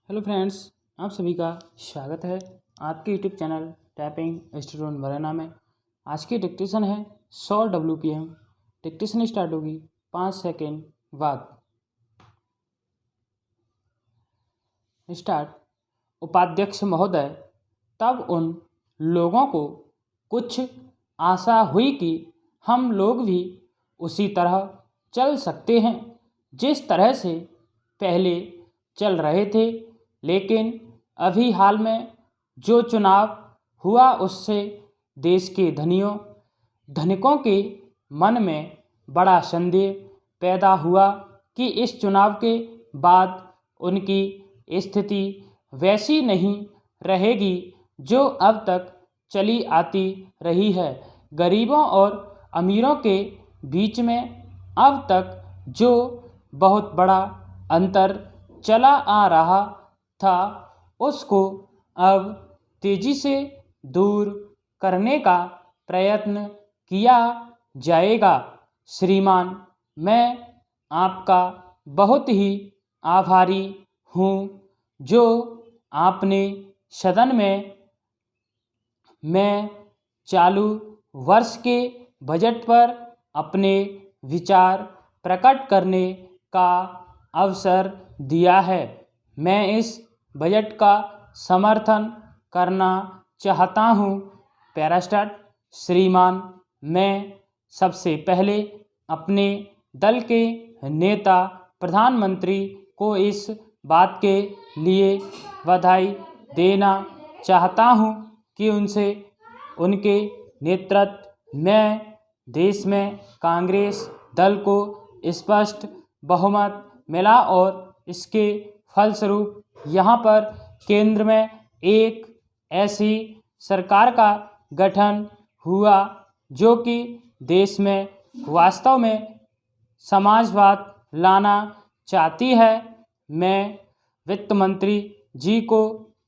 Hello friends, आप सभी का स्वागत है आपके यूट्यूब चैनल टाइपिंग स्टूडेंट वरना में। आज की डिक्टेशन है 100 WPM। डिक्टेशन स्टार्ट होगी 5 सेकेंड बाद। स्टार्ट। उपाध्यक्ष महोदय, तब उन लोगों को कुछ आशा हुई कि हम लोग भी उसी तरह चल सकते हैं जिस तरह से पहले चल रहे थे, लेकिन अभी हाल में जो चुनाव हुआ उससे देश के धनिकों के मन में बड़ा संदेह पैदा हुआ कि इस चुनाव के बाद उनकी स्थिति वैसी नहीं रहेगी जो अब तक चली आती रही है। गरीबों और अमीरों के बीच में अब तक जो बहुत बड़ा अंतर चला आ रहा था, उसको अब तेजी से दूर करने का प्रयत्न किया जाएगा। श्रीमान, मैं आपका बहुत ही आभारी हूँ जो आपने सदन में मैं चालू वर्ष के बजट पर अपने विचार प्रकट करने का अवसर दिया है। मैं इस बजट का समर्थन करना चाहता हूँ। पैरास्टार्ट। श्रीमान, मैं सबसे पहले अपने दल के नेता प्रधानमंत्री को इस बात के लिए बधाई देना चाहता हूँ कि उनके नेतृत्व में देश में कांग्रेस दल को स्पष्ट बहुमत मिला और इसके फलस्वरूप यहाँ पर केंद्र में एक ऐसी सरकार का गठन हुआ जो कि देश में वास्तव में समाजवाद लाना चाहती है। मैं वित्त मंत्री जी को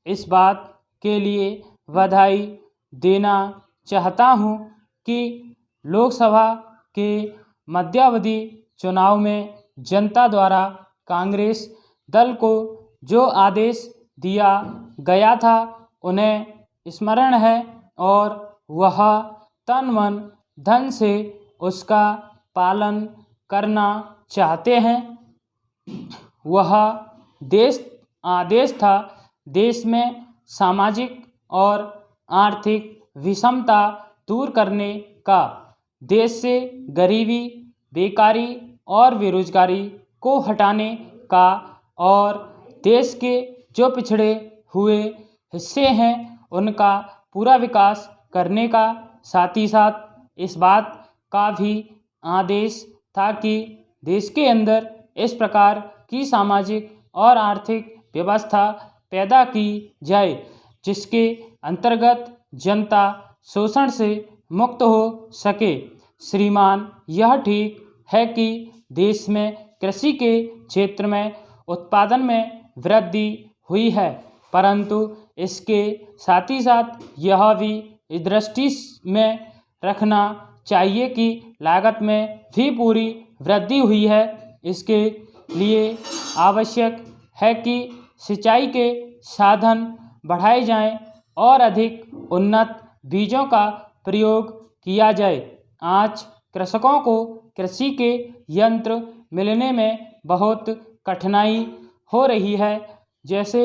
इस बात के लिए बधाई देना चाहता हूं कि लोकसभा के मध्यावधि चुनाव में जनता द्वारा कांग्रेस दल को जो आदेश दिया गया था उन्हें स्मरण है और वह तन मन धन से उसका पालन करना चाहते हैं। वह आदेश था देश में सामाजिक और आर्थिक विषमता दूर करने का, देश से गरीबी, बेकारी और बेरोजगारी को हटाने का और देश के जो पिछड़े हुए हिस्से हैं उनका पूरा विकास करने का, साथ ही साथ इस बात का भी आदेश था कि देश के अंदर इस प्रकार की सामाजिक और आर्थिक व्यवस्था पैदा की जाए जिसके अंतर्गत जनता शोषण से मुक्त हो सके। श्रीमान, यह ठीक है कि देश में कृषि के क्षेत्र में उत्पादन में वृद्धि हुई है, परंतु इसके साथ ही साथ यह भी दृष्टि में रखना चाहिए कि लागत में भी पूरी वृद्धि हुई है। इसके लिए आवश्यक है कि सिंचाई के साधन बढ़ाए जाएं और अधिक उन्नत बीजों का प्रयोग किया जाए। आज कृषकों को कृषि के यंत्र मिलने में बहुत कठिनाई हो रही है, जैसे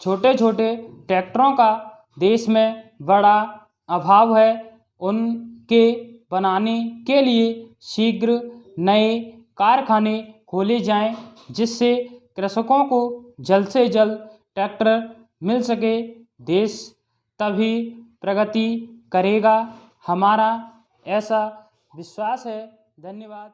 छोटे छोटे ट्रैक्टरों का देश में बड़ा अभाव है। उनके बनाने के लिए शीघ्र नए कारखाने खोले जाएं जिससे कृषकों को जल्द से जल्द ट्रैक्टर मिल सके। देश तभी प्रगति करेगा, हमारा ऐसा विश्वास है। धन्यवाद।